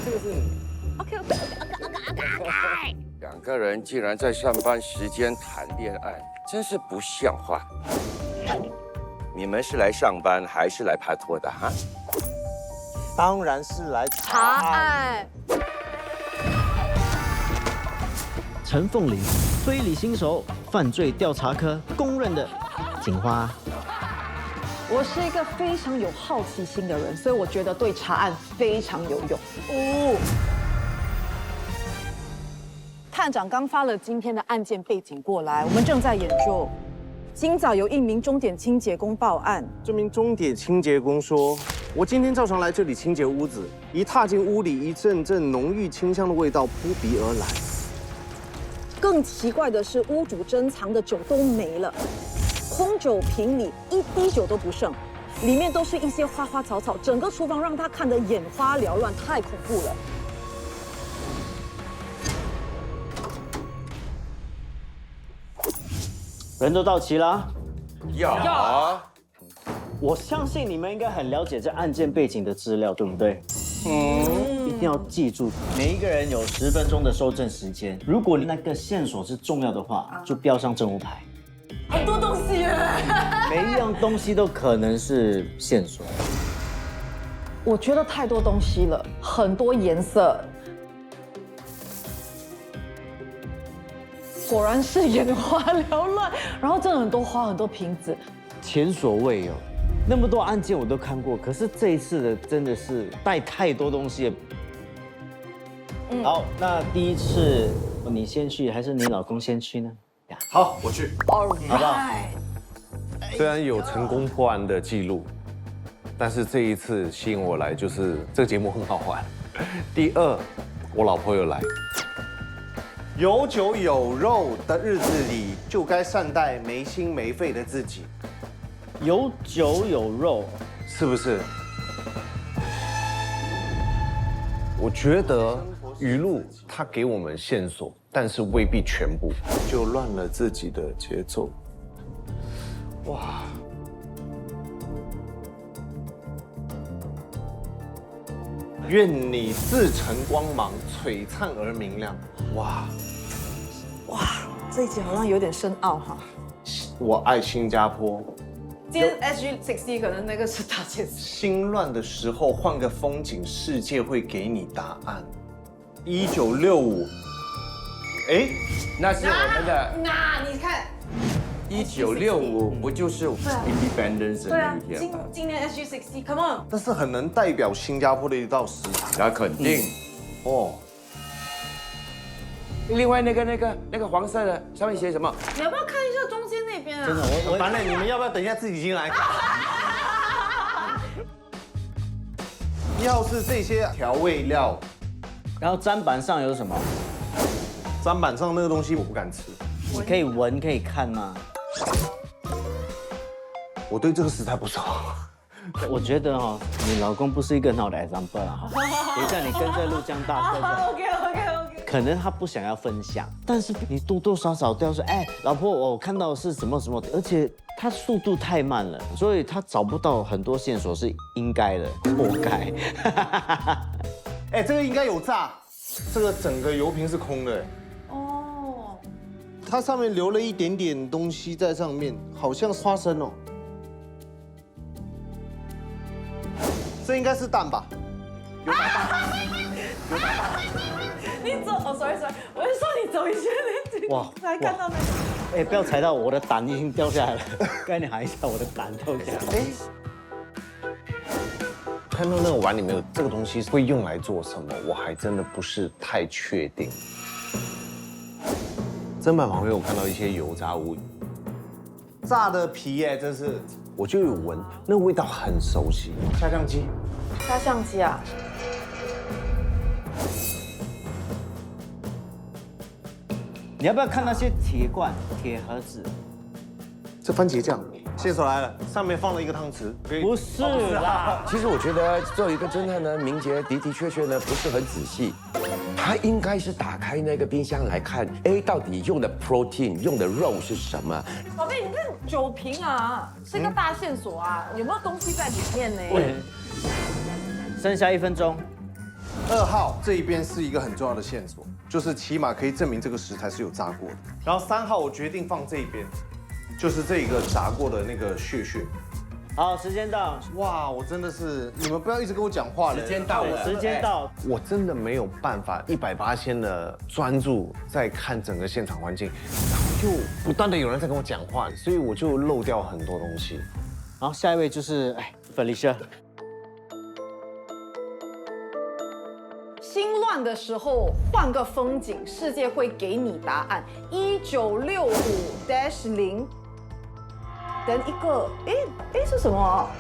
这个是 OK。两个人竟然在上班时间谈恋爱，真是不像话。你们是来上班还是来拍拖的哈？当然是来查案。陈凤玲，推理新手，犯罪调查科公认的警花。我是一个非常有好奇心的人，所以我觉得对查案非常有用。哦，探长刚发了今天的案件背景过来，我们正在研究。今早有一名钟点清洁工报案，这名钟点清洁工说：“我今天照常来这里清洁屋子，一踏进屋里，一阵阵浓郁清香的味道扑鼻而来。更奇怪的是，屋主珍藏的酒都没了，空酒瓶里一滴酒都不剩，里面都是一些花花草草，整个厨房让他看得眼花缭乱，太恐怖了。”人都到齐了，要。我相信你们应该很了解这案件背景的资料，对不对？一定要记住，每一个人有10分钟的收证时间。如果那个线索是重要的话，就标上证物牌。很多东西耶，每一样东西都可能是线索。我觉得太多东西了，很多颜色。果然是眼花缭乱，然后真的很多花，很多瓶子，前所未有。那么多案件我都看过，可是这一次的真的是带太多东西了。好，那第一次你先去还是你老公先去呢？好，我去。好不好？虽然有成功破案的记录，但是这一次吸引我来就是这个节目很好玩。第二，我老婆有来。有酒有肉的日子里，就该善待没心没肺的自己，有酒有肉，是不是？我觉得语录它给我们线索，但是未必全部，就乱了自己的节奏。哇！愿你自成光芒，璀璨而明亮。哇！这一集好像有点深奥哈。我爱新加坡。今天 SG60可能那个是大件事。心乱的时候换个风景，世界会给你答案。1965，哎，那是我们的那你看1965，不就是 Independence 的那一天吗？今年 SG60，Come on。但是很能代表新加坡的一道食材那肯定。哦。另外那个黄色的上面写什么？你要不要看一下中间那边啊？真的，我完了，你们要不要等一下自己进来？要是这些调味料，然后砧板上有什么？砧板上那个东西我不敢吃。你可以闻，可以看吗？我对这个食材不熟。我觉得哈，你老公不是一个很好的 example 啊。等一下你跟着陆江大哥。OK。可能他不想要分享，但是你多多少少都要说，哎，老婆，我看到的是什么什么，而且他速度太慢了，所以他找不到很多线索是应该的，活该。哎，这个应该有炸，这个整个油瓶是空的。哦，它上面留了一点点东西在上面，好像是花生哦。这应该是蛋吧？有打蛋。你走哦，sorry，我是说你走一圈，哇才看到那个。哎，不要踩到我的胆已经掉下来了，该你喊一下我的胆掉下来。哎，看到那个碗里面有这个东西会用来做什么，我还真的不是太确定。砧板旁边我看到一些油炸物，炸的皮哎，这是我就有闻，那个味道很熟悉。下降机。下相机啊。你要不要看那些铁罐、铁盒子？这番茄酱，线索来了，上面放了一个汤匙。不是啦，其实我觉得作为一个侦探呢，明杰的确呢不是很仔细，他应该是打开那个冰箱来看，哎，到底用的 protein 用的肉是什么？宝贝，你看酒瓶啊，是一个大线索啊，有没有东西在里面呢？剩下1分钟。2号这一边是一个很重要的线索，就是起码可以证明这个食材是有炸过的。然后3号我决定放这一边，就是这一个炸过的那个屑屑。好，时间到，哇，我真的是，你们不要一直跟我讲话了。时间到了，时间到。我真的没有办法180%的专注在看整个现场环境，然后就不断的有人在跟我讲话，所以我就漏掉很多东西。好，下一位就是Felicia。心乱的时候换个风景，世界会给你答案。1965-0。等一个，是什么？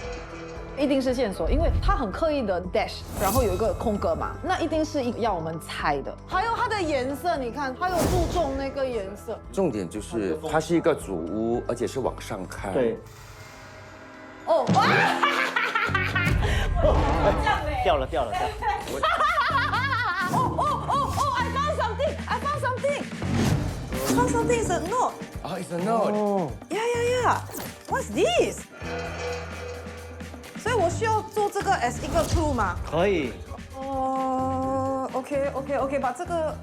一定是线索，因为他很刻意的 dash， 然后有一个空格嘛，那一定是要我们猜的。还有它的颜色，你看，它有注重那个颜色。重点就是它是一个主屋，而且是往上看。对。哦，哇！掉了。I found something. Something is a note. Oh, it's a note. Yeah. What's this? 所以我需要做这个 as 一个 clue 吗？可以。OK，把这个。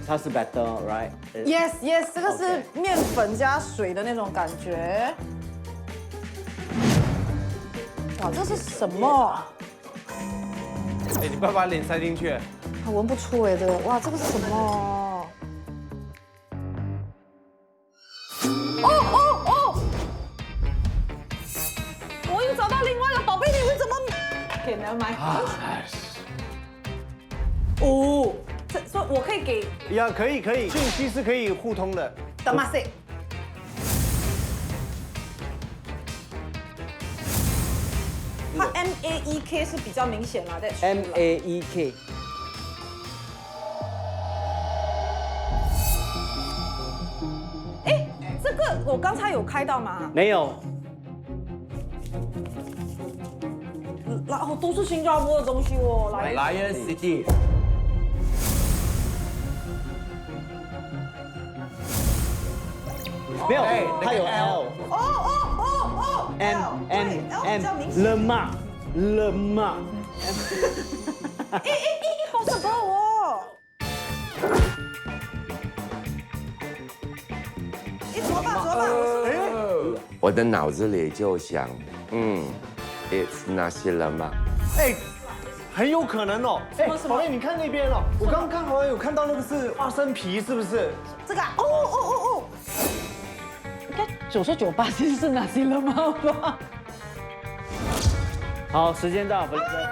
它是 better, right? Yes，这个是面粉加水的那种感觉。哇，这是什么？哎，你不要把脸塞进去。我闻不出这个。哇，这个是什么？我又找到另外一个宝贝，你们怎么？OK， never mind。哦，所以我可以给呀，可以，讯息是可以互通的。的马赛。它 MAEK 是比较明显啦，对。MAEK。这个我刚才有开到吗？没有。然后都是新加坡的东西哦，来。Lion City。没有，它有 L。Le Mans。好什么哦？怎么办？我的脑子里就想，It's Nasi Lemak。很有可能哦。宝贝，你看那边哦，我刚刚好像有看到那个是花生皮，是不是？这个应该99%其实是哪些了吗？好，时间到，Felicia。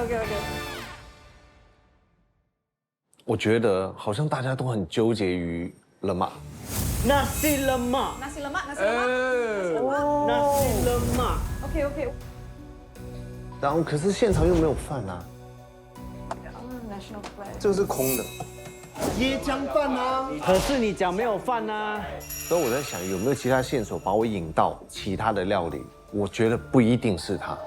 OK。我觉得好像大家都很纠结于了嘛。Nasi lemak。OK。然后可是现场又没有饭啊。这个是空的。椰浆饭啊。可是你讲没有饭啊。所以我在想有没有其他线索把我引到其他的料理，我觉得不一定是他。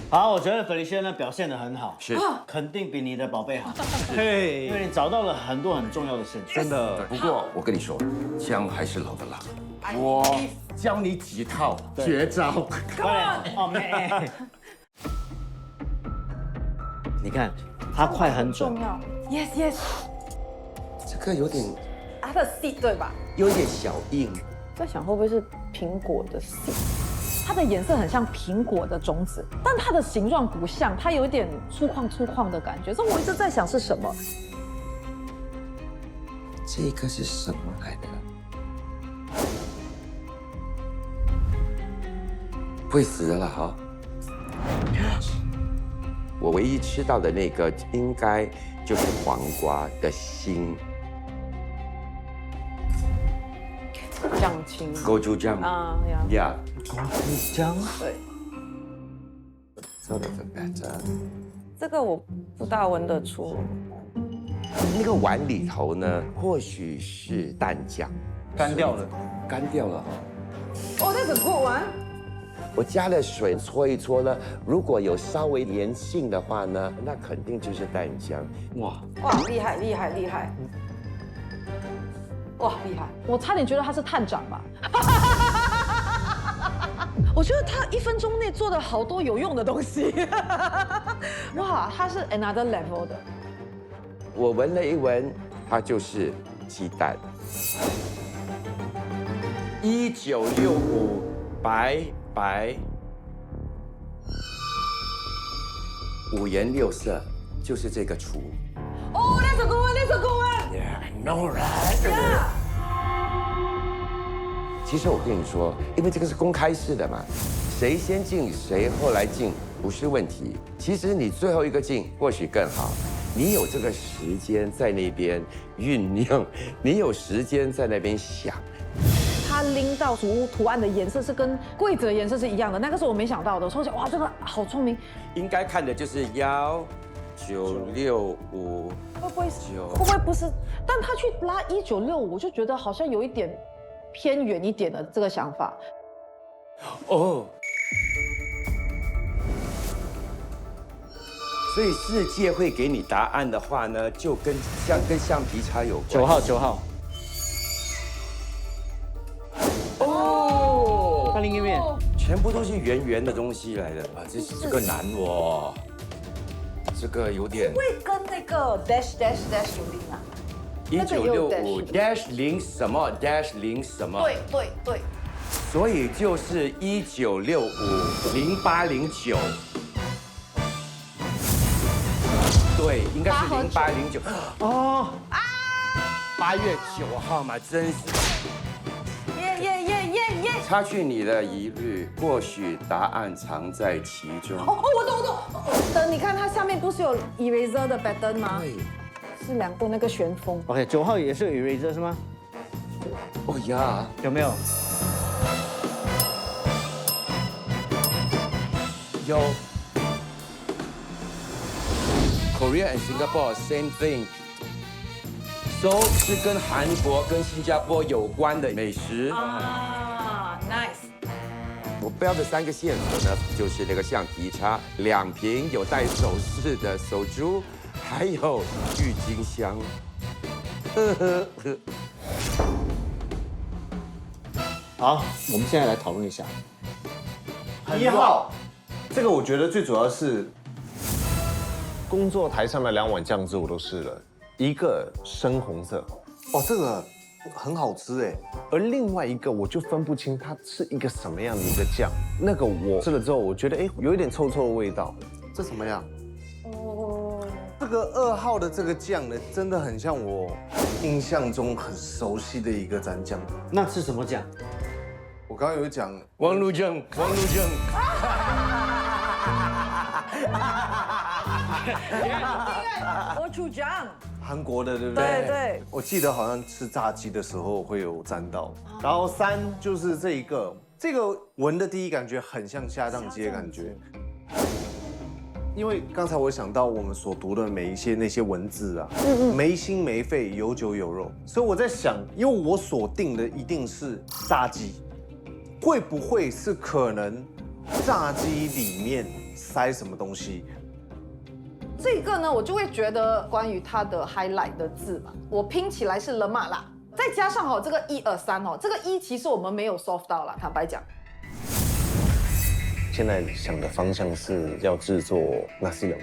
好，我觉得Felicia呢表现得很好，是肯定比你的宝贝好，嘿，因为你找到了很多很重要的线索。真的。不过我跟你说，姜还是老的辣。我教你几套绝招。快点，哦妹，你看它快很准重，要。Yes。这个有点它的 seed 对吧？有一点小硬。在想会不会是苹果的 seed？它的颜色很像苹果的种子，但它的形状不像，它有点粗犷的感觉。所以我一直在想是什么。这个是什么来的？会死的了哈！我唯一吃到的那个应该就是黄瓜的心。酱青。Gochujang 酱啊呀。姜。对。So that's better。这个我不大闻得出。那个碗里头呢，或许是蛋酱，干掉了。干掉了。哦，那个good one。我加了水搓一搓呢，如果有稍微粘性的话呢，那肯定就是蛋浆。哇，哇，厉害厉害厉害！哇，厉害！我差点觉得他是探长吧。我觉得他1分钟内做了好多有用的东西。哇，他是 another level 的。我闻了一闻，它就是鸡蛋。1965白，五颜六色，就是这个厨。哦，Let's go on，Let's go on。 Yeah, no right. 其实我跟你说，因为这个是公开式的嘛，谁先进谁后来进不是问题。其实你最后一个进或许更好，你有这个时间在那边酝酿，你有时间在那边想。他拎到主屋图案的颜色是跟柜子的颜色是一样的，那个是我没想到的。我说哇，这个好聪明。应该看的就是1965。会不会不是？但他去拉1965，我就觉得好像有一点偏远一点的这个想法。哦，所以世界会给你答案的话呢，就跟橡皮擦有关。9号。哦，看另一面，全部都是圆圆的东西来的啊，这个难哦，这个有点。会跟那个 dash 有零啊？ 1965 -0什么 -0什么？对。所以就是1965 0809。对，应该是0809。哦啊，8月9号嘛，真是。耶！擦去你的疑虑，或许答案藏在其中。哦，我懂。灯，你看它下面不是有 eraser 的 pattern 吗？对。是2个那个旋风。 OK， 9号也是有 eraser 是吗？哦呀，有没有？有。Korea and Singapore same thing。都是跟韩国、跟新加坡有关的美食。啊 ，nice。我标的3个线索呢，就是那个橡皮擦、2瓶有戴首饰的手珠，还有郁金香。好，我们现在来讨论一下。1号，这个我觉得最主要是工作台上的2碗酱汁我都试了，一个深红色，哦，这个很好吃哎，而另外一个我就分不清它是一个什么样的一个酱。那个我吃了之后，我觉得有一点臭臭的味道。这什么样？哦，这个2号的这个酱呢，真的很像我印象中很熟悉的一个蘸酱。那是什么酱？我刚刚有讲王路正。我主张。韩国的，对不对？对。我记得好像吃炸鸡的时候会有沾到。然后3就是这个闻的第一感觉很像虾酱鸡的感觉。因为刚才我想到我们所读的每一些那些文字啊，没心没肺，有酒有肉，所以我在想，因为我锁定的一定是炸鸡，会不会是可能炸鸡里面塞什么东西？这个呢，我就会觉得关于它的 highlight 的字嘛，我拼起来是了嘛啦，再加上这个1、2、3这个1其实我们没有 solve 到啦，坦白讲。现在想的方向是要制作nasi lemak。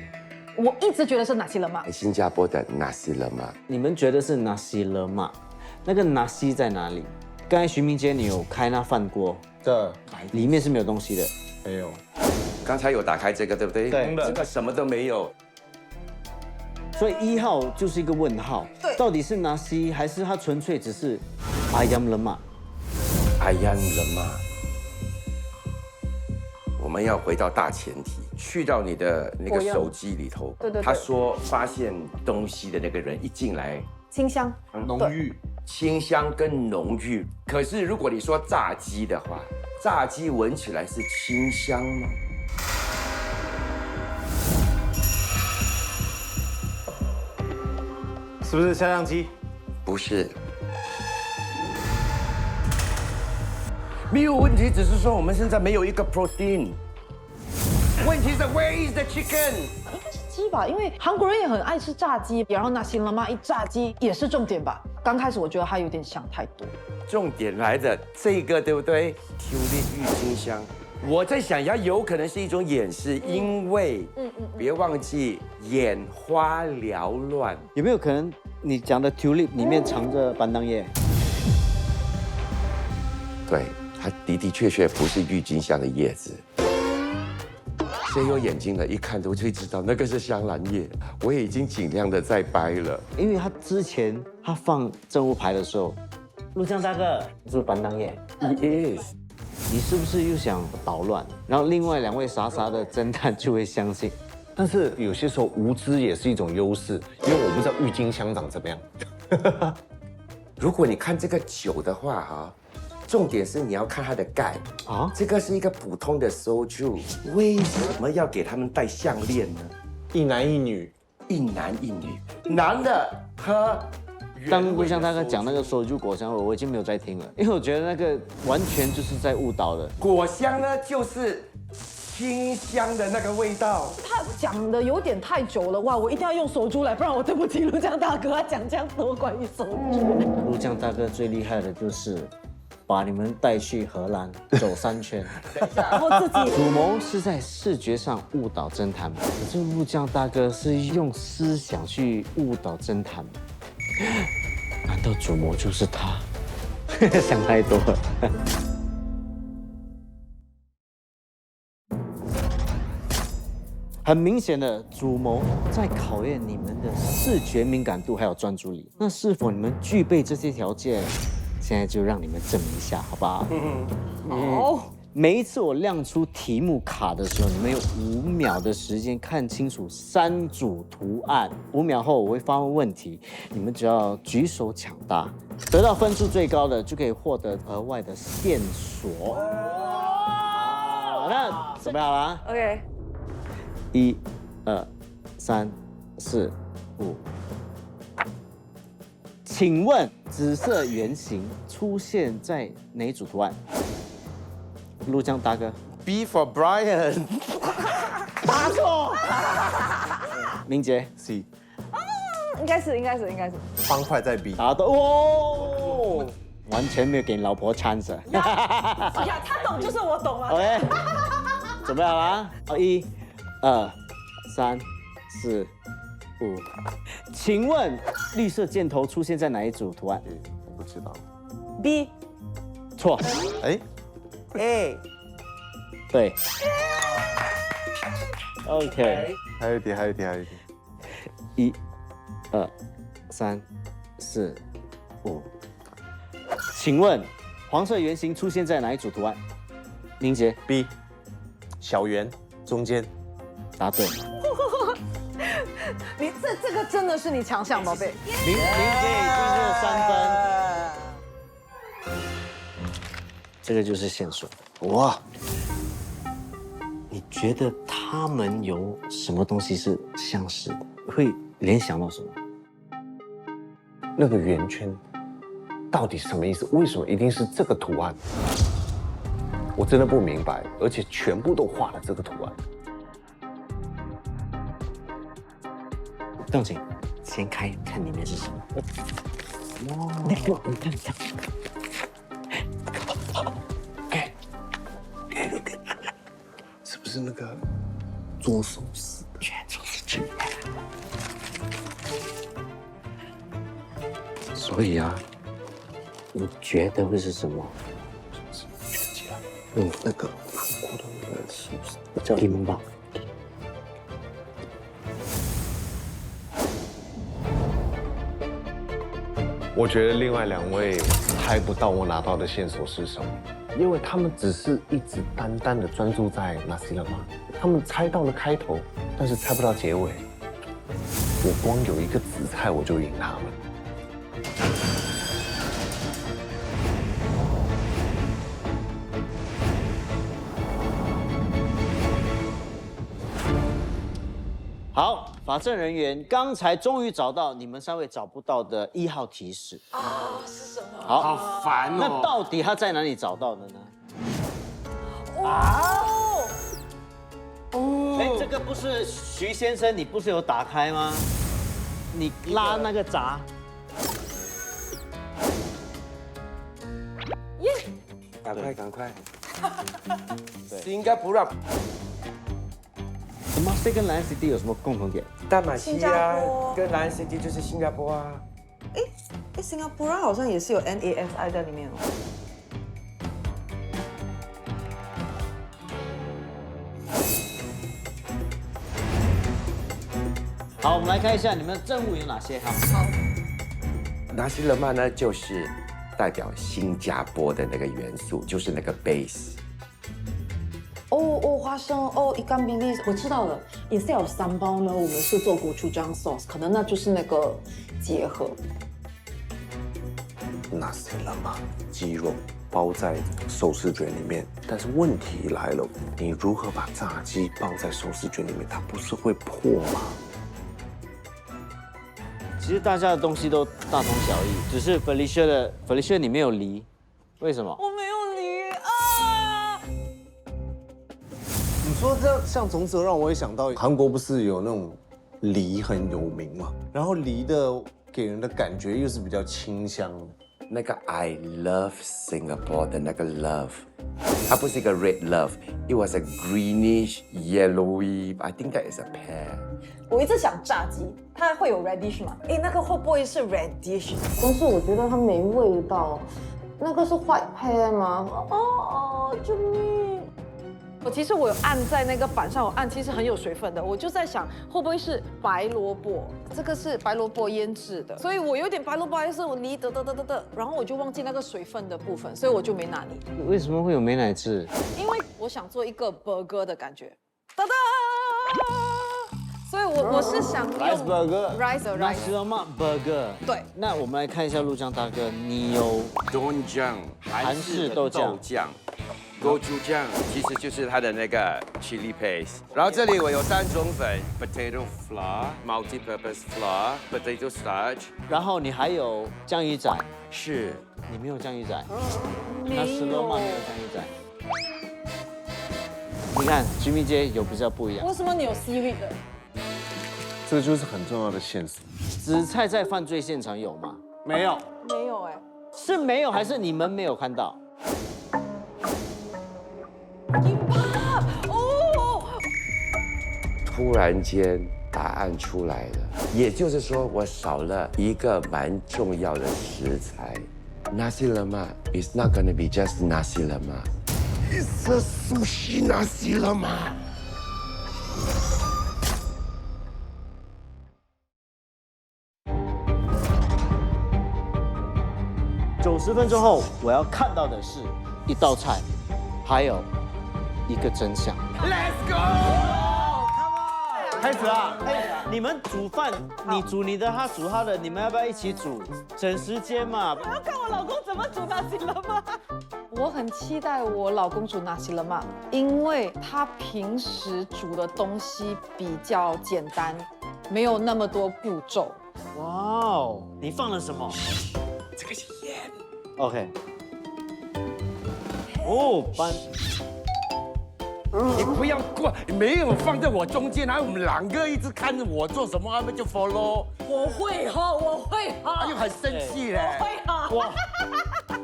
我一直觉得是nasi lemak。新加坡的nasi lemak。你们觉得是nasi lemak？那个nasi在哪里？刚才徐明杰你有开那饭锅，这里面是没有东西的。没有。刚才有打开这个，对不对？对，这个什么都没有。所以1号就是一个问号，对，到底是nasi还是它纯粹只是ayam lemak？ayam lemak。我们要回到大前提，去到你的那个手机里头。对。他说发现东西的那个人一进来，清香、浓郁、清香跟浓郁。可是如果你说炸鸡的话，炸鸡闻起来是清香吗？是不是虾酱鸡？不是。没有问题，只是说我们现在没有一个 protein。问题是 Where is the chicken？ 应该是鸡吧，因为韩国人也很爱吃炸鸡，然后那西冷妈一炸鸡也是重点吧。刚开始我觉得它有点想太多。重点来的这个对不对？tulip 郁金香，我在想它有可能是一种掩饰，因为别忘记眼花缭乱。有没有可能你讲的 tulip 里面藏着板当叶？对，它的确不是郁金香的叶子。谁有眼睛的，一看都会知道那个是香兰叶。我也已经尽量的在掰了，因为他之前他放正物牌的时候，陆江大哥是不是板当叶？ It is。你是不是又想捣乱？然后另外2位傻傻的侦探就会相信。但是有些时候无知也是一种优势，因为我不知道郁金香长怎么样。如果你看这个酒的话，哈，重点是你要看它的盖啊，这个是一个普通的 soju， 为什么要给他们戴项链呢？一男一女，一男一女，男的喝。当陆江大哥讲那个手珠果香味，我已经没有在听了，因为我觉得那个完全就是在误导的。果香呢，就是清香的那个味道。他讲的有点太久了，哇！我一定要用手珠来，不然我对不起陆江大哥，他讲这样多关于手珠。陆江大哥最厉害的就是把你们带去荷兰走3圈，然后自己主谋是在视觉上误导侦探，可是陆江大哥是用思想去误导侦探。难道主谋就是他？想太多了。很明显的，主谋在考验你们的视觉敏感度还有专注力。那是否你们具备这些条件？现在就让你们证明一下，好不好？好。每一次我亮出题目卡的时候，你们有5秒的时间看清楚3组图案。5秒后我会发问问题，你们只要举手抢答，得到分数最高的就可以获得额外的线索。好，那准备好了啊 OK， 1、2、3、4、5。请问紫色圆形出现在哪一组图案？陆江大哥 B for Brian。答错。明杰 C 应该是。方块在 B。答对哦，完全没有给你老婆 chance。呀，他懂就是我懂啊。 OK， 准备好了啊！1、2、3、4、5。请问绿色箭头出现在哪一组图案？我不知道。 B， 错。哎，对。OK。还有一点。 1、2、3、4、5。请问黄色圆形出现在哪一组图案？明杰 B， 小圆中间。答对。你这个真的是你强项，宝贝。明杰已经是3分。这个就是线索。哇，你觉得他们有什么东西是相似的？会联想到什么？那个圆圈到底什么意思？为什么一定是这个图案？我真的不明白，而且全部都画了这个图案。动静，先开看里面是什么。哇，那个你看，是不是那个做手势的？全都是真的。所以啊，你觉得会是什么？那个韩国的那个是不是叫柠檬棒。我觉得另外2位猜不到我拿到的线索是什么，因为他们只是一直单单的专注在那西了吗？他们猜到了开头，但是猜不到结尾。我光有一个紫菜我就赢他们。好，法证人员刚才终于找到你们3位找不到的1号提示。啊，是什么？好，好烦那哦。到底他在哪里找到的呢？哎，这个不是徐先生，你不是有打开吗？你拉那个闸。赶快！应该不让。什么？这跟蓝 CD 有什么共同点？大马西新加亚坡跟蓝 CD 就是新加坡啊。哎，新加坡好像也是有 NASI 在里面哦。好，我们来看一下你们的任务有哪些。好，纳西勒曼呢，就是代表新加坡的那个元素，就是那个 base。哦，花生哦，一干比利，我知道了。instead of 三包呢，我们是做gochujang sauce，可能那就是那个结合。那是了嘛？鸡肉包在寿司卷里面，但是问题来了，你如何把炸鸡包在寿司卷里面？它不是会破吗？其实大家的东西都大同小异，只是 Felicia 你没有梨，为什么？我没有梨啊！你说这样像种子，让我也想到韩国不是有那种梨很有名嘛？然后梨的给人的感觉又是比较清香的。那个 I love Singapore 的那个 love， 它不是一个 red love，it was a greenish yellowy，I think that is a pear。我一直想炸鸡，它会有 radish 吗？哎，那个会不会是 radish？但是我觉得它没味道。那个是 white pear 吗？哦，救命！其实我有按在那个板上，我按其实很有水分的，我就在想会不会是白萝卜？这个是白萝卜腌制的，所以我有点白萝卜还是我梨的，然后我就忘记那个水分的部分，所以我就没拿梨，为什么会有美乃滋？因为我想做一个 burger 的感觉，哒哒，所以我是想用 Rice burger rice 那是吗 burger？对，那我们来看一下陆江大哥，你有 Doenjang 韩式的豆酱，gochujang 其实就是它的那个 chili paste。然后这里我有3种粉 ：potato flour、multi-purpose flour、potato starch。然后你还有酱鱼仔，是，你没有酱鱼仔，那斯洛玛没有酱鱼仔。你看居民街有比较不一样，为什么你有 seaweed 的？这个就是很重要的线索。紫菜在犯罪现场有吗？没有，没有哎，是没有还是你们没有看到？哦，突然间答案出来了，也就是说我少了一个蛮重要的食材。Nasi lemak is not gonna be just nasi lemak. It's a sushi nasi lemak. 90分钟后，我要看到的是一道菜，还有一个真相。Let's go! 开始啊！哎，你们煮饭，你煮你的，他煮他的，你们要不要一起煮？省时间嘛。我要看我老公怎么煮纳西勒玛。我很期待我老公煮纳西勒玛，因为他平时煮的东西比较简单，没有那么多步骤。哇哦，你放了什么？这个是盐。 OK。哦，搬。你不要过，没有放在我中间，然后我们2个一直看着我做什么，他们就 follow。我会哈，我会哈，又很生气嘞。会哈。哇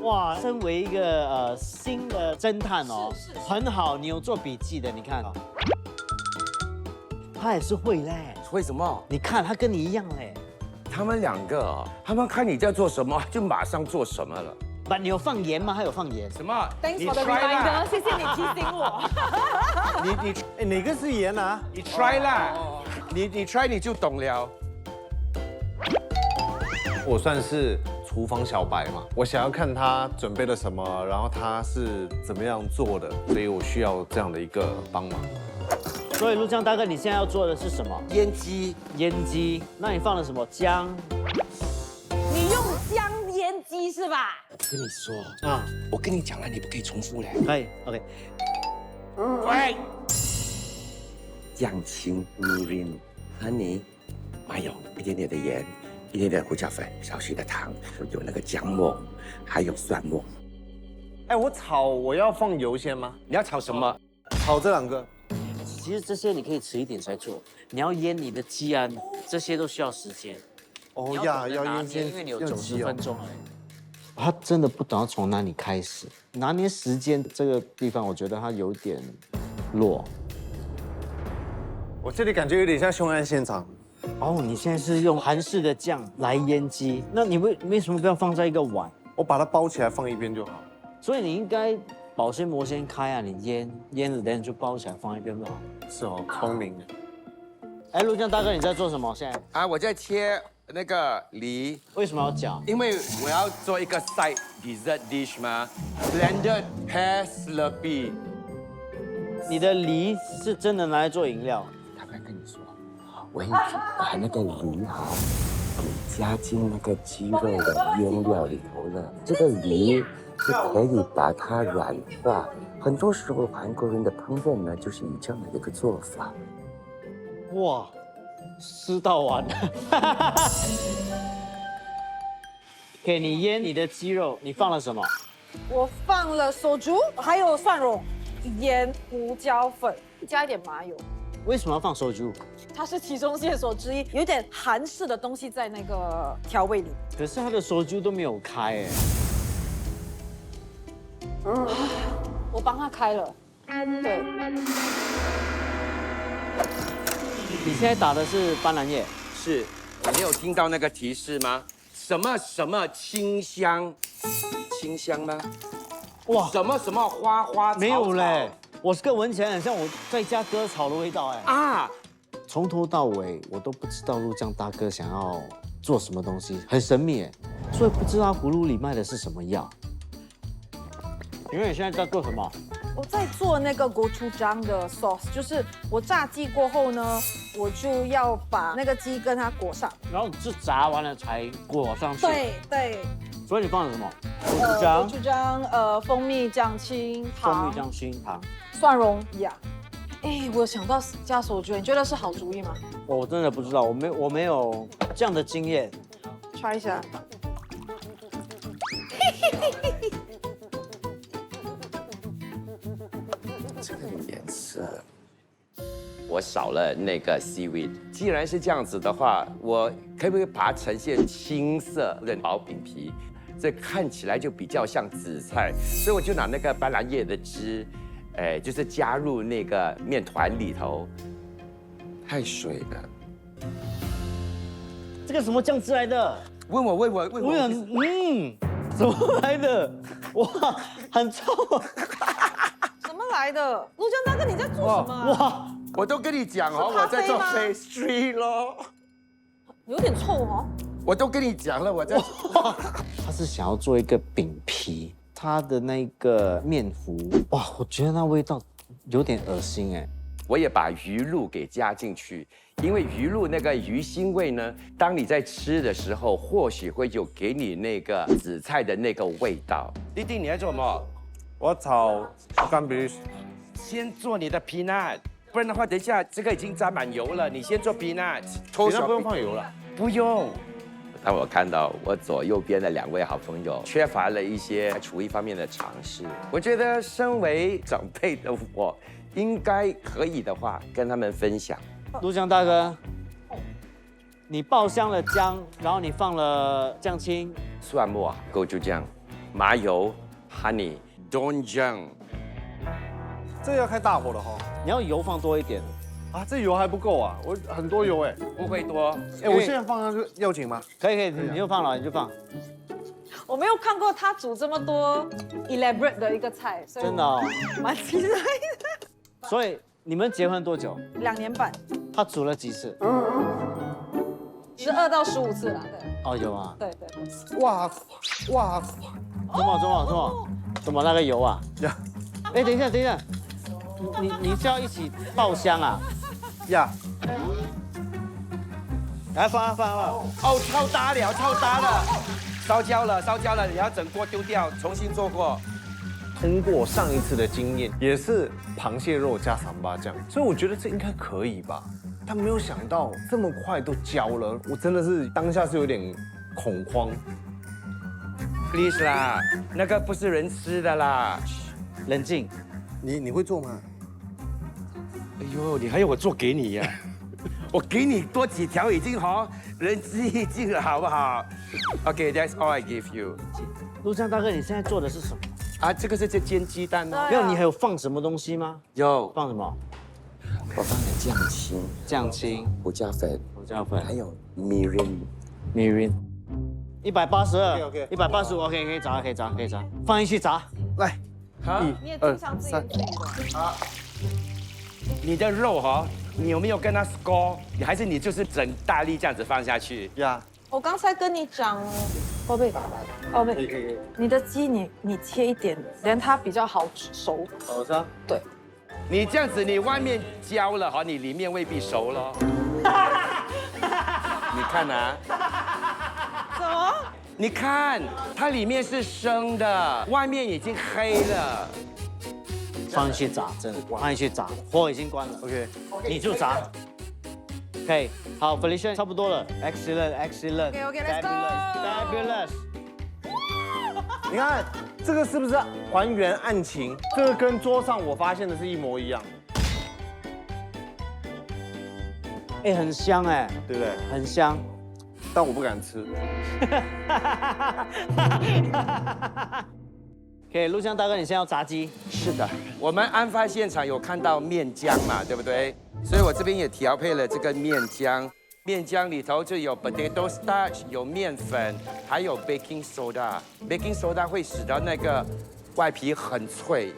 哇，身为一个新的侦探哦，很好，你有做笔记的，你看，他也是会嘞。为什么？你看他跟你一样嘞。他们2个哦，他们看你在做什么，就马上做什么了。不，你有放盐吗？他有放盐。什么 Thanks 你 for the try 啦 reminder，谢谢你提醒我。哎，哪个是盐啊？你 try 啦，你 try 你就懂了。我算是厨房小白嘛，我想要看他准备了什么，然后他是怎么样做的，所以我需要这样的一个帮忙。所以陆江大哥，你现在要做的是什么？腌鸡，腌鸡。那你放了什么？姜。你用姜腌鸡是吧？我跟你说啊，我跟你讲了，你不可以重复嘞。可以 ，OK。喂，酱青 mirin honey， 还有一点点的盐，一点点胡椒粉，少许的糖，有那个姜末，还有蒜末。哎，我炒我要放油先吗？你要炒什么？炒这2个。其实这些你可以迟一点才做。你要腌你的鸡啊，这些都需要时间。哦你呀，懂得拿捏要腌先，因为你有要90鸡哦分钟。他真的不懂要从哪里开始，拿捏时间这个地方，我觉得他有点弱。我这里感觉有点像凶案现场。哦，你现在是用韩式的酱来腌鸡，那你为什么不要放在一个碗？我把它包起来放一边就好。所以你应该保鲜膜先开啊，你腌了，等下就包起来放一边就好。是哦，聪明。哎，陆江大哥，你在做什么？现在啊，我在切那个梨，为什么要搅？因为我要做一个 side dessert dish 嘛 ，blended pear slurpee。你的梨是真的拿来做饮料？他会跟你说，我已经把那个梨哈给加进那个鸡肉的腌料里头了。这个梨是可以把它软化。很多时候韩国人的烹饪呢，就是以这样的一个做法。哇，吃到完了。给你腌你的鸡肉，你放了什么？我放了手竹，还有蒜蓉、盐、胡椒粉，加一点麻油。为什么要放手猪？它是其中线索之一，有点韩式的东西在那个调味里。可是它的手猪都没有开哎。我帮他开了，对，你现在打的是斑斓叶，是，你没有听到那个提示吗？什么什么清香，清香吗？哇，什么什么花花草草没有嘞，我是个闻起来很像我在家割草的味道哎。啊！从头到尾我都不知道陆江大哥想要做什么东西，很神秘哎，所以不知道葫芦里卖的是什么药。请问你现在在做什么？我在做那个国厨章的 sauce， 就是我炸鸡过后呢，我就要把那个鸡跟它裹上。然后是炸完了才裹上去。。对对，所以你放了什么？国章、国章，蜂蜜酱青糖、蜂蜜酱、青糖。蒜蓉呀。哎，我有想到加手卷，你觉得是好主意吗我真的不知道，我没有这样的经验。 ？try 一下。这个颜色，我少了那个 seaweed。既然是这样子的话，我可不可以把它呈现青色的薄饼皮？这看起来就比较像紫菜，所以我就拿那个斑斓叶的汁，就是加入那个面团里头。太水了，这个什么酱汁来的？问我，我想，怎么来的？哇，很臭！怎么来的？陆江大哥，你在做什么啊？哇，我都跟你讲哦，是咖啡我在做吗 pastry 咯。有点臭哦。我都跟你讲了，我在。他是想要做一个饼皮，它的那个面糊，哇，我觉得那味道有点恶心哎。我也把鱼露给加进去，因为鱼露那个鱼腥味呢，当你在吃的时候，或许会有给你那个紫菜的那个味道。弟弟，你在做什么？我要炒干贝。先做你的 peanut， 不然的话，等一下这个已经沾满油了。你先做 peanut， 那不用放油了。不用。当我看到我左右边的2位好朋友缺乏了一些厨艺方面的尝试，我觉得身为长辈的我，应该可以的话跟他们分享。陆江大哥，你爆香了姜，然后你放了酱青、蒜末、gochujang酱、麻油、honey、doenjang。这个要开大火的哈。你要油放多一点。啊，这油还不够啊，我很多油哎。不会多。哎，我现在放上去要紧吗？可以，你就放了，你就放。我没有看过他煮这么多 elaborate 的一个菜，所以真的哦。蛮期待的。所以你们结婚多久2年半他煮了几次？ ，12到15次啦，对。哦，有啊。对对。哇，怎么那个油啊？呀哎，等一下，你是要一起爆香啊？呀，来放。哦，超搭了，烧焦了，你要整锅丢掉，重新做过。通过上一次的经验，也是螃蟹肉加三八酱，所以我觉得这应该可以吧。但没有想到这么快都焦了，我真的是当下是有点恐慌。，please 啦，那个不是人吃的啦。冷静。你会做吗？哎呦，你还要我做给你呀？我给你多几条已经好，仁至义尽了，好不好 ？OK，that's all I give you。陆江大哥，你现在做的是什么？啊，这个是煎鸡蛋哦。没有，你还有放什么东西吗？有，放什么？我放了酱青、酱青、胡椒粉，胡椒粉，还有米仁。 182 OK， 185 OK 可以炸，可以炸，可以炸，放进去炸。来，好，你也经常自言自语的。你的肉哈，你有没有跟它 score？你还是你就是整大力这样子放下去？呀，我刚才跟你讲，宝贝，宝贝，你的鸡你切一点，连它比较好熟。好的。对，你这样子，你外面焦了哈，你里面未必熟了。你看啊，怎么？你看它里面是生的，外面已经黑了。放进去炸，真的，放进去炸，火已经关了。 OK，你就炸。OK，好 ，Felicia 差不多了 ，Excellent，Excellent。 OK，Let's Fabulous。你看这个是不是还原案情？这个跟桌上我发现的是一模一样，哎，很香哎，对不对？很香。但我不敢吃。 OK， 陆江大哥，你现在要炸鸡？是的，我们案发现场有看到面浆嘛，对不对？所以我这边也调配了这个面浆。面浆里头就有 potato starch， 有面粉，还有 baking soda。baking soda 会使得那个外皮很脆。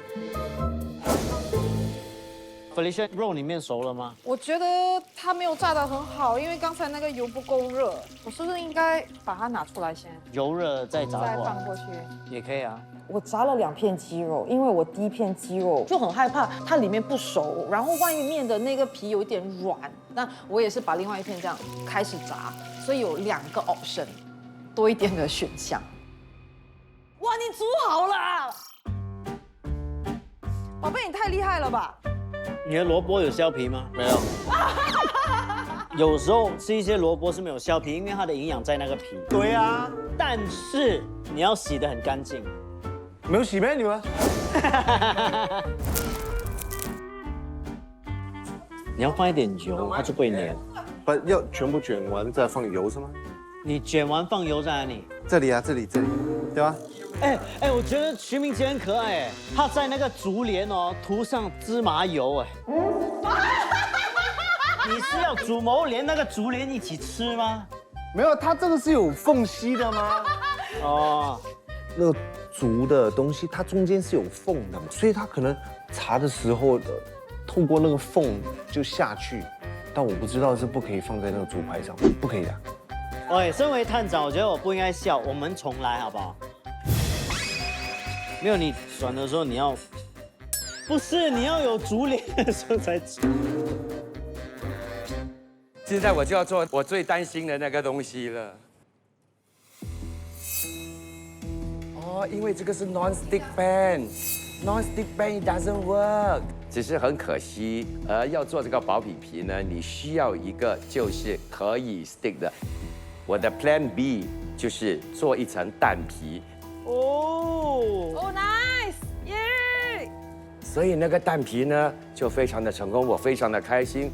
Felicia， 肉里面熟了吗？我觉得它没有炸得很好，因为刚才那个油不够热。我是不是应该把它拿出来先，油热再炸再过来放过去？也可以啊。我炸了2片鸡肉，因为我第一片鸡肉就很害怕它里面不熟，然后外面的那个皮有一点软。那我也是把另外一片这样开始炸，所以有2个 option， 多一点的选项。哇，你煮好了！宝贝，你太厉害了吧！你的萝卜有削皮吗？没有，有时候吃一些萝卜是没有削皮，因为它的营养在那个皮。对啊，但是你要洗得很干净。没有洗咩你们？你要放一点油，它就不会粘。不要全部卷完再放油是吗？你卷完放油在哪里？这里啊，这里，对吧？哎，我觉得徐明杰很可爱哎，他在那个竹帘哦涂上芝麻油哎。你是要煮毛连那个竹帘一起吃吗？没有，它这个是有缝隙的吗？哦，那个竹的东西，它中间是有缝的，所以它可能炸的时候透过那个缝就下去。但我不知道是不可以放在那个竹排上，不可以的。哎，身为探长，我觉得我不应该笑，我们重来好不好？没有，你转的时候你要，不是你要有竹帘的时候才吃。现在我就要做我最担心的那个东西了。哦，因为这个是 non-stick pan，non-stick pan it doesn't work。只是很可惜，要做这个薄饼皮呢，你需要一个就是可以 stick 的。我的 Plan B 就是做一层蛋皮。哦， Oh nice， 耶！所以那个蛋皮呢就非常的成功，我非常的开心。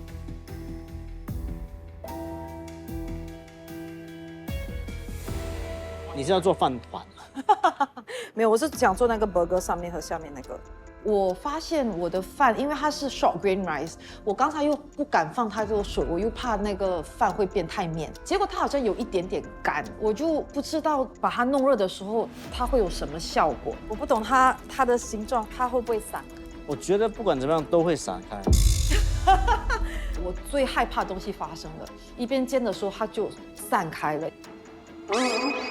你是要做饭团？没有，我是想做那个 burger 上面和下面那个。我发现我的饭，因为它是 short grain rice， 我刚才又不敢放太多水，我又怕那个饭会变太面。结果它好像有一点点干，我就不知道把它弄热的时候它会有什么效果。我不懂它的形状，它会不会散？我觉得不管怎么样都会散开。我最害怕东西发生了，一边煎的时候它就散开了。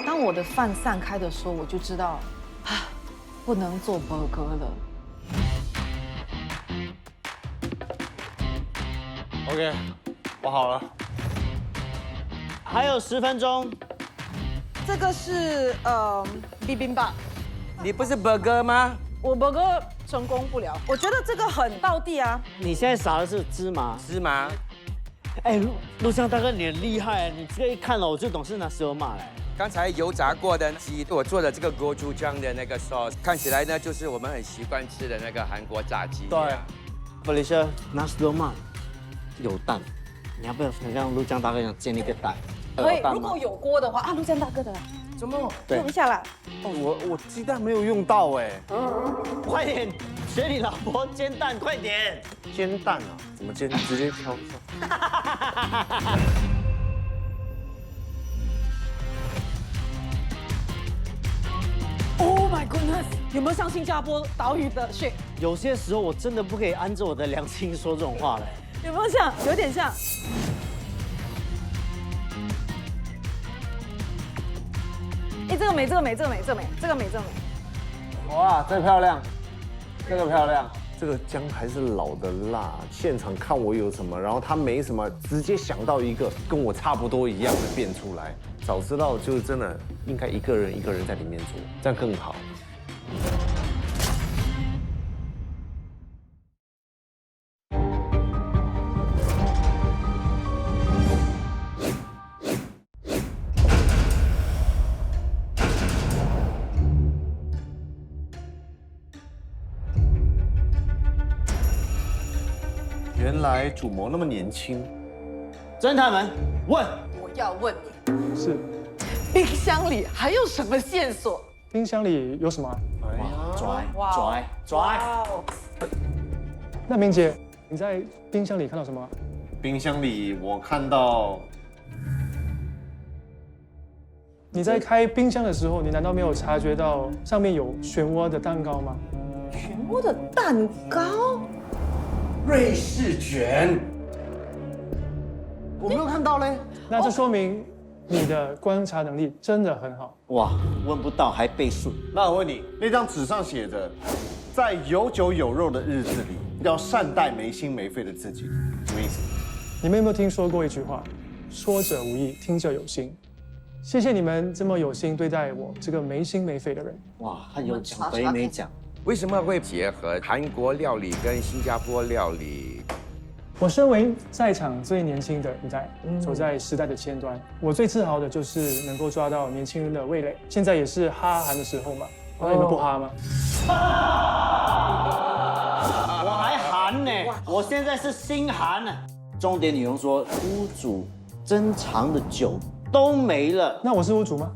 当我的饭散开的时候，我就知道，啊，不能做 burger 了。OK， 我好了。还有10分钟。这个是bibimbap，你不是 burger 吗？我 burger 成功不了，我觉得这个很道地啊。你现在撒的是芝麻。芝麻。哎，陆湘大哥，你很厉害，你这个一看了我就懂是拿石油骂来。刚才油炸过的鸡，我做的这个gochujang的那个 sauce， 看起来呢就是我们很习惯吃的那个韩国炸鸡。对，Felicia nasi lemak 有蛋，你要不要像陆江大哥一样煎一个蛋？可以，蛋吗如果有锅的话啊，陆江大哥的，怎么？对用一下啦。我鸡蛋没有用到哎，快点学你老婆煎蛋，快点！煎蛋啊？怎么煎？直接挑一下。Oh my goodness！有没有像新加坡岛屿的 shape？有些时候我真的不可以按着我的良心说这种话嘞。有没有像？有点像。哎，这个美，这个美，这个美，这个美，这个美，这个美。哇，这漂亮，这个漂亮。这个姜还是老的辣，现场看我有什么，然后他没什么，直接想到一个跟我差不多一样的变出来。早知道就真的应该一个人在里面做，这样更好。原来主谋那么年轻，侦探们问，我要问你，是冰箱里还有什么线索？冰箱里有什么啊？拽，那明姐，你在冰箱里看到什么啊？冰箱里我看到你在开冰箱的时候，你难道没有察觉到上面有漩涡的蛋糕吗？漩涡的蛋糕。瑞士卷，我没有看到嘞。那这说明你的观察能力真的很好。哇，问不到还背顺。那我问你，那张纸上写着，在有酒有肉的日子里，要善待没心没肺的自己，什么意思？你们有没有听说过一句话？说者无意，听者有心。谢谢你们这么有心对待我这个没心没肺的人。哇，他有奖杯没奖？为什么会结合韩国料理跟新加坡料理？我身为在场最年轻的一代，走在时代的前端，我最自豪的就是能够抓到年轻人的味蕾。现在也是哈韩的时候嘛，那你们不哈吗？我还韩呢，我现在是心寒呢。重点女佣说，屋主珍藏的酒都没了。那我是屋主吗？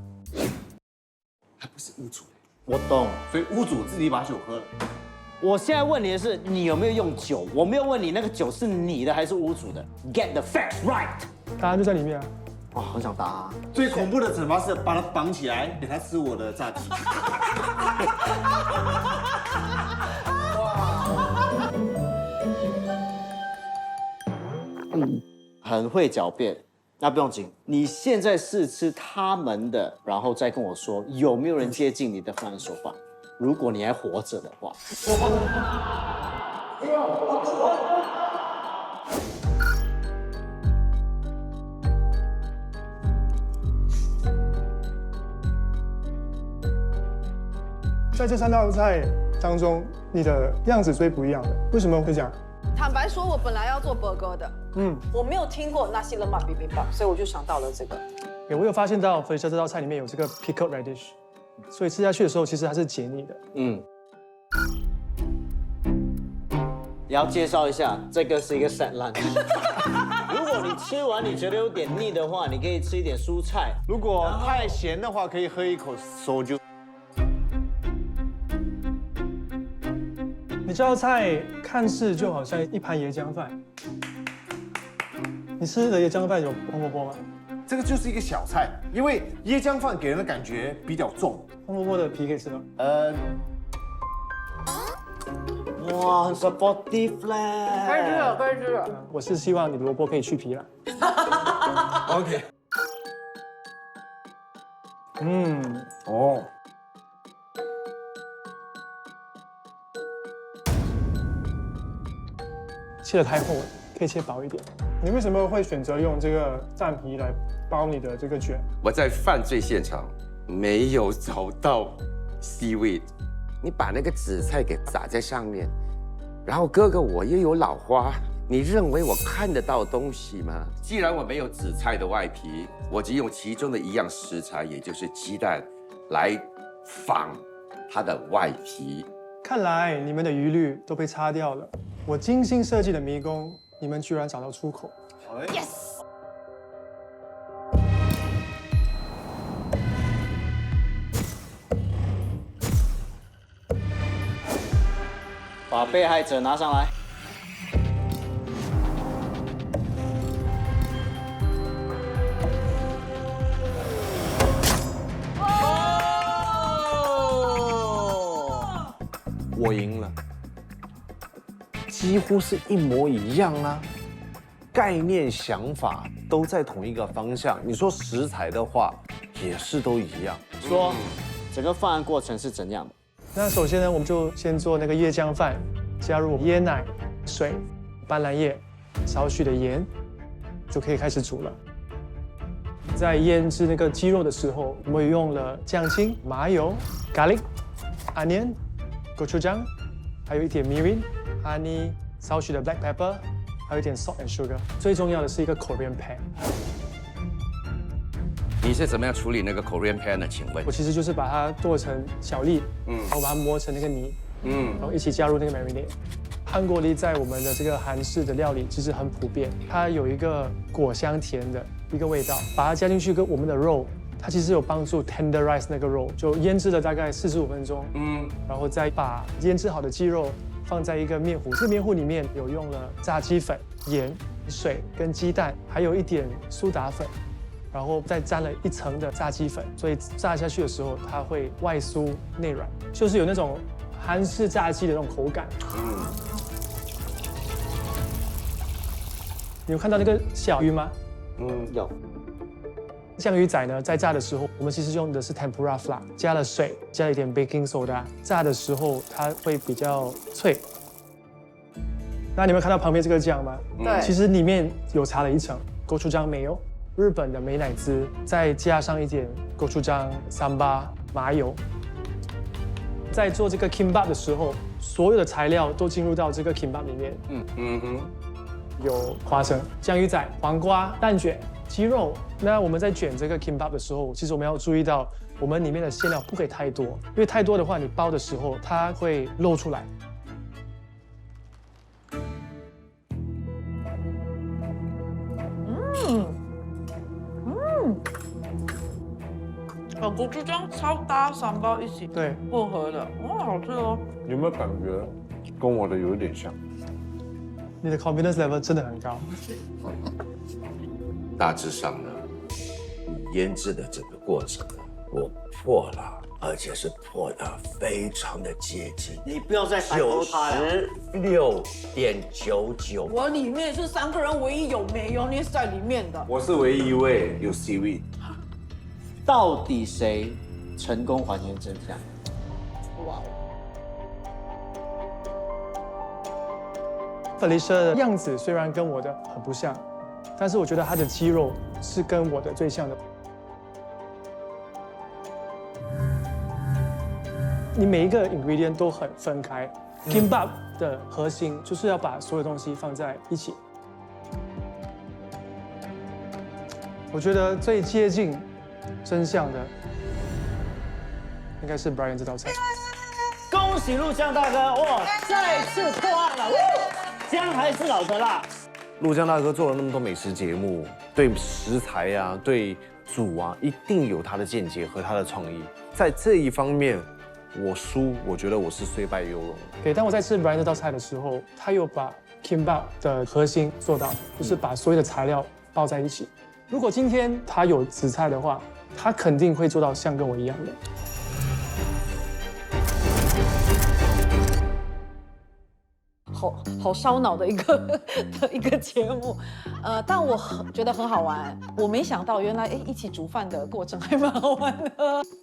他不是屋主，我懂。所以屋主自己把酒喝了。我现在问你的是，你有没有用酒？我没有问你那个酒是你的还是屋主的。Get the facts right。答案就在里面啊。哇，很想答啊。最恐怖的惩罚是把他绑起来，给他吃我的炸鸡。很会狡辩。那不用紧，你现在试吃他们的，然后再跟我说有没有人接近你的犯案手法。如果你还活着的话。在这3道菜当中，你的样子最不一样的，为什么会这样？坦白说，我本来要做burger的，我没有听过纳西勒玛 bibimbap， 所以我就想到了这个。我有发现到Felicia这道菜里面有这个 pickled radish， 所以吃下去的时候其实它是解腻的。也要介绍一下，这个是一个 set lunch。如果你吃完你觉得有点腻的话，你可以吃一点蔬菜。如果太咸的话，可以喝一口soju。你这道菜看似就好像一盘椰浆饭，你吃的椰浆饭有红萝卜吗？这个就是一个小菜，因为椰浆饭给人的感觉比较重。红萝卜的皮可以吃吗？哇，很 supportive 可以吃嘞。了，可以吃了。我是希望你的萝卜可以去皮啦。OK。哦。切得太厚了，可以切薄一点。你为什么会选择用这个蛋皮来包你的这个卷？我在犯罪现场没有找到 seaweed， 你把那个紫菜给撒在上面，然后哥哥我又有老花，你认为我看得到东西吗？既然我没有紫菜的外皮，我就用其中的一样食材，也就是鸡蛋，来仿它的外皮。看来你们的疑虑都被擦掉了。我精心设计的迷宫，你们居然找到出口。Yes。把被害者拿上来。我赢了，几乎是一模一样啊，概念想法都在同一个方向。你说食材的话，也是都一样。说整个犯案过程是怎样的？那首先呢，我们就先做那个椰浆饭，加入椰奶、水、斑斓叶、少许的盐，就可以开始煮了。在腌制那个鸡肉的时候，我们用了酱青、麻油、garlic、onion、gochujang， 还有一点 mirin、honey、少许的 black pepper， 还有一点 salt and sugar。最重要的是一个 Korean pan。你是怎么样处理那个 Korean pan 呢？请问我其实就是把它剁成小粒，然后把它磨成那个泥，然后一起加入那个 marinade。韩国梨在我们的这个韩式的料理其实很普遍，它有一个果香甜的一个味道，把它加进去跟我们的肉，它其实有帮助 tenderize 那个肉，就腌制了大概45分钟，然后再把腌制好的鸡肉放在一个面糊，这个面糊里面有用了炸鸡粉、盐、水跟鸡蛋，还有一点苏打粉。然后再沾了一层的炸鸡粉，所以炸下去的时候它会外酥内软，就是有那种韩式炸鸡的那种口感。你有看到那个小鱼吗？有。酱鱼仔呢，在炸的时候，我们其实用的是 tempura flour， 加了水，加了一点 baking soda， 炸的时候它会比较脆。那你们看到旁边这个酱吗？对其实里面有擦了一层gochujang没有。日本的美乃滋，再加上一点gochujang、samba、麻油。在做这个 kimbap 的时候，所有的材料都进入到这个 kimbap 里面。有花生、酱鱼仔、黄瓜、蛋卷、鸡肉。那我们在卷这个 kimbap 的时候，其实我们要注意到，我们里面的馅料不可以太多，因为太多的话，你包的时候它会漏出来。果汁酱超搭三包一起对，混合的，好吃哦。有没有感觉跟我的有一点像？你的 confidence level 真的很高。大致上呢，你腌制的这个过程呢，我破了，而且是破得非常的接近你不要再抬头他了。96.99。我里面是3个人唯一有mayonnaise在里面的。我是唯一一位有 seaweed。到底谁成功还原真相？哇， Felicia 的样子虽然跟我的很不像，但是我觉得她的肌肉是跟我的最像的。你每一个 ingredient 都很分开。Kimbap 的核心就是要把所有东西放在一起。我觉得最接近真相的应该是 Brian 这道菜。恭喜陆江大哥，哇，再次破案了，姜还是老的辣。陆江大哥做了那么多美食节目，对食材啊，对煮啊，一定有他的见解和他的创意。在这一方面，我输，我觉得我是虽败犹荣。对，当我在吃 Brian 这道菜的时候，他有把 Kimbap 的核心做到，就是把所有的材料包在一起。如果今天他有紫菜的话，他肯定会做到像跟我一样的。好烧脑的一个节目，但我觉得很好玩。我没想到原来一起煮饭的过程还蛮好玩的。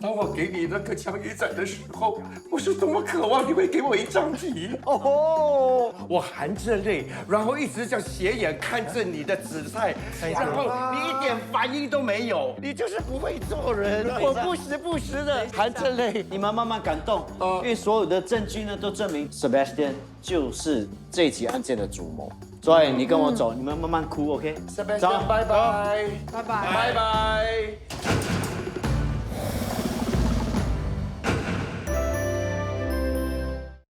当我给你那个枪鱼仔的时候，我是多么渴望你会给我一张皮哦！我含着泪，然后一直这样斜眼看着你的紫菜，然后你一点反应都没有，你就是不会做人。我不时不时的含着泪。你们慢慢感动，因为所有的证据呢都证明 Sebastian 就是这起案件的主谋。Joy，你跟我走，你们慢慢哭，OK？走，拜拜，拜拜。拜拜。